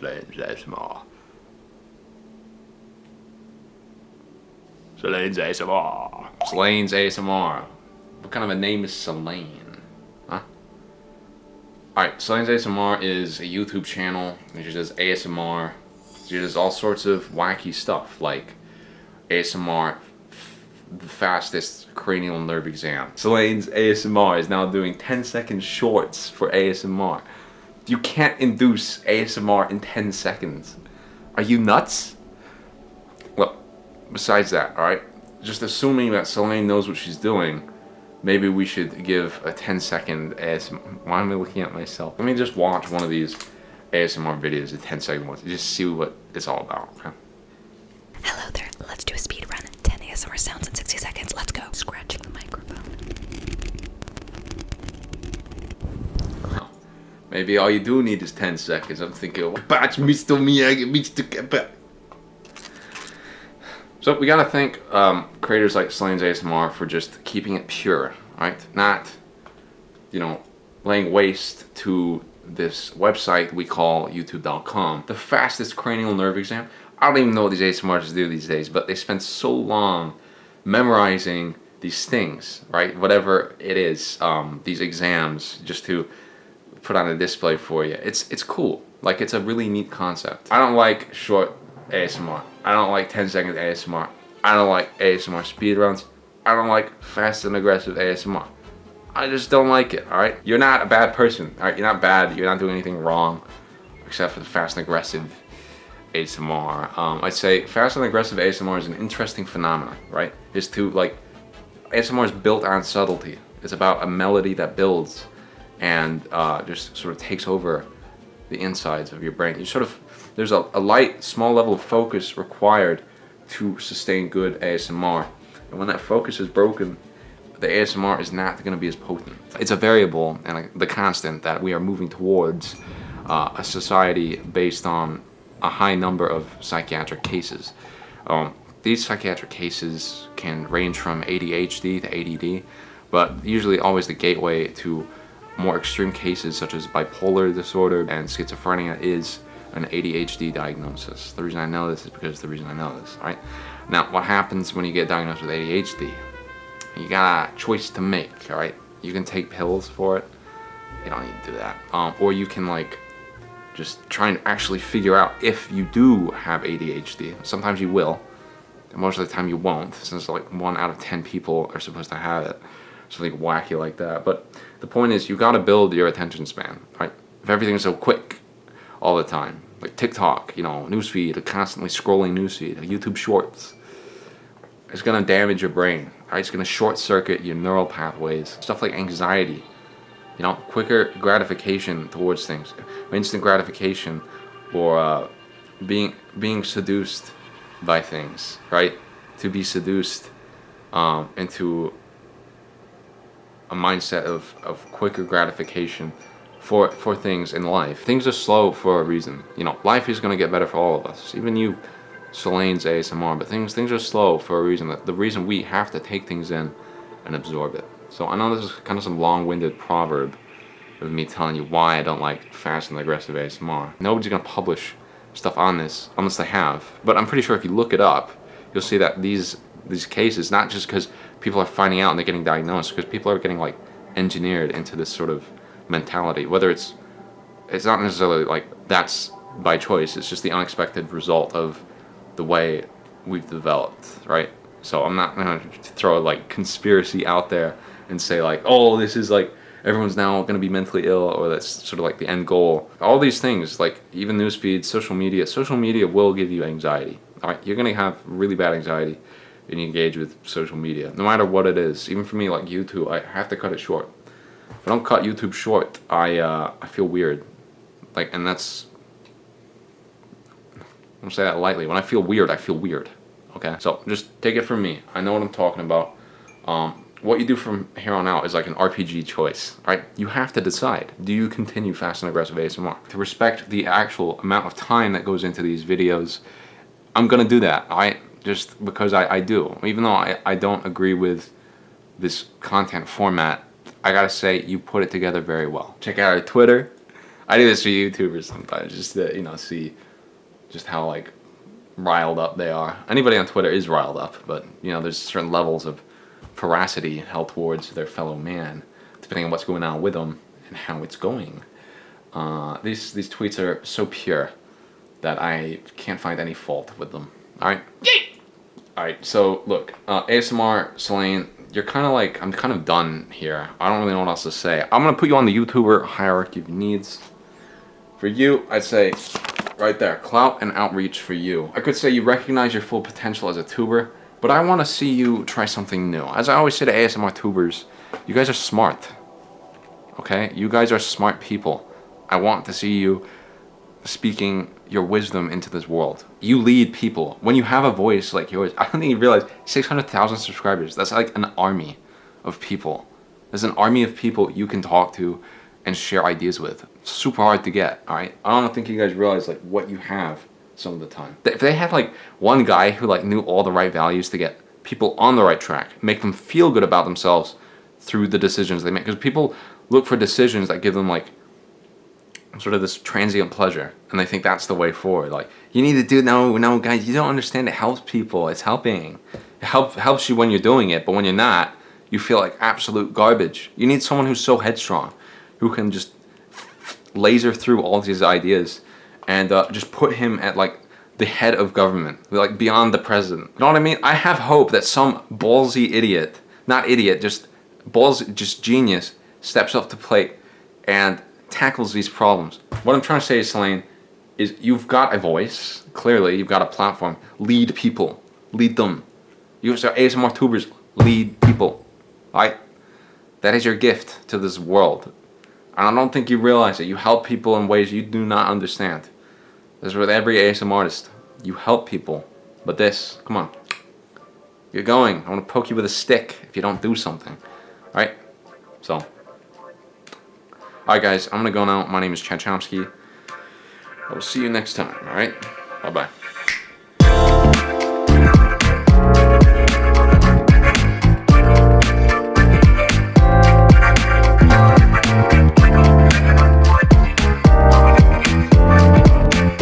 Celaine's ASMR. Celaine's ASMR. Celaine's ASMR. What kind of a name is Celaine? Huh? Alright, Celaine's ASMR is a YouTube channel. She does ASMR. She does all sorts of wacky stuff like ASMR, the fastest cranial nerve exam. Celaine's ASMR is now doing 10-second shorts for ASMR. You can't induce ASMR in 10 seconds. Are you nuts? Well, besides that, alright? Just assuming that Celaine knows what she's doing, maybe we should give a 10-second ASMR. Why am I looking at myself? Let me just watch one of these ASMR videos, a 10-second one, just see what it's all about, okay? Hello there, let's do a speed run. 10 ASMR sounds in 60 seconds, let's go. Scratching the microphone. Maybe all you do need is 10 seconds. I'm thinking, batch Mr. Miyagi, Mr. So we gotta thank creators like Celaine's ASMR for just keeping it pure, right? Not, you know, laying waste to this website we call YouTube.com. The fastest cranial nerve exam. I don't even know what these ASMRs do these days, but they spend so long memorizing these things, right? Whatever it is, these exams, just to put on a display for you. It's cool. Like, it's a really neat concept. I don't like short ASMR. I don't like 10-second ASMR. I don't like ASMR speedruns. I don't like fast and aggressive ASMR. I just don't like it, alright? You're not a bad person, alright? You're not bad. You're not doing anything wrong except for the fast and aggressive ASMR. I'd say fast and aggressive ASMR is an interesting phenomenon, right? It's to, like, ASMR is built on subtlety. It's about a melody that builds and just sort of takes over the insides of your brain. You sort of, there's a light, small level of focus required to sustain good ASMR. And when that focus is broken, the ASMR is not going to be as potent. It's a variable and the constant that we are moving towards a society based on a high number of psychiatric cases. These psychiatric cases can range from ADHD to ADD, but usually always the gateway to more extreme cases such as bipolar disorder and schizophrenia is an ADHD diagnosis. The reason I know this is because the reason I know this, right? Now, what happens when you get diagnosed with ADHD? You got a choice to make, alright? You can take pills for it. You don't need to do that. Or you can, like, just try and actually figure out if you do have ADHD. Sometimes you will, and most of the time you won't, since like 1 out of 10 people are supposed to have it. Something wacky like that. But the point is, you gotta build your attention span, right? If everything's so quick all the time, like TikTok, you know, newsfeed, a constantly scrolling newsfeed, YouTube Shorts, it's gonna damage your brain, right? It's gonna short circuit your neural pathways. Stuff like anxiety, you know, quicker gratification towards things, instant gratification, or being seduced by things, right? To be seduced into a mindset of quicker gratification for things in life. Things are slow for a reason. You know, life is going to get better for all of us. Even you, Celaine's ASMR, but things are slow for a reason. The reason we have to take things in and absorb it. So I know this is kind of some long-winded proverb of me telling you why I don't like fast and aggressive ASMR. Nobody's going to publish stuff on this unless they have. But I'm pretty sure if you look it up, you'll see that these cases, not just because people are finding out and they're getting diagnosed, because people are getting, like, engineered into this sort of mentality. Whether it's not necessarily like that's by choice, it's just the unexpected result of the way we've developed, right? So I'm not gonna throw like conspiracy out there and say like, oh, this is like everyone's now gonna be mentally ill, or that's sort of like the end goal. All these things, like even news feeds, social media will give you anxiety. All right, you're gonna have really bad anxiety when you engage with social media, no matter what it is. Even for me, like YouTube, I have to cut it short. If I don't cut YouTube short, I feel weird. Like, and that's, I don't say that lightly. When I feel weird, I feel weird. Okay, so just take it from me. I know what I'm talking about. What you do from here on out is like an RPG choice, right? You have to decide, do you continue fast and aggressive ASMR? To respect the actual amount of time that goes into these videos, I'm gonna do that, alright? Just because I do. Even though I don't agree with this content format, I gotta say, you put it together very well. Check out our Twitter. I do this for YouTubers sometimes, just to, you know, see just how, like, riled up they are. Anybody on Twitter is riled up, but, you know, there's certain levels of veracity held towards their fellow man, depending on what's going on with them and how it's going. These tweets are so pure that I can't find any fault with them. Alright? Alright, so look, ASMR, Celaine, you're kind of like, I'm kind of done here. I don't really know what else to say. I'm going to put you on the YouTuber hierarchy of needs. For you, I'd say, right there, clout and outreach for you. I could say you recognize your full potential as a tuber, but I want to see you try something new. As I always say to ASMR tubers, you guys are smart. Okay? You guys are smart people. I want to see you speaking your wisdom into this world. You lead people. When you have a voice like yours, I don't think you realize 600,000 subscribers. That's like an army of people. There's an army of people you can talk to and share ideas with. Super hard to get, alright? I don't think you guys realize like what you have some of the time. If they had like one guy who like knew all the right values to get people on the right track, make them feel good about themselves through the decisions they make. Because people look for decisions that give them like sort of this transient pleasure, and they think that's the way forward. Like, you need to do, no guys, you don't understand, it helps people, it's helping. It helps you when you're doing it, but when you're not, you feel like absolute garbage. You need someone who's so headstrong, who can just laser through all these ideas and just put him at like the head of government, like beyond the president. You know what I mean? I have hope that some ballsy idiot, not idiot, just genius, steps up to plate and tackles these problems. What I'm trying to say, Celaine, is you've got a voice. Clearly, you've got a platform. Lead people. Lead them. You are ASMR tubers. Lead people. Alright? That is your gift to this world. And I don't think you realize it. You help people in ways you do not understand. This is with every ASMR artist. You help people. But this, come on. You're going. I want to poke you with a stick if you don't do something. Alright? So. Alright guys, I'm gonna go now. My name is Chad Chomsky. I will see you next time, alright? Bye bye.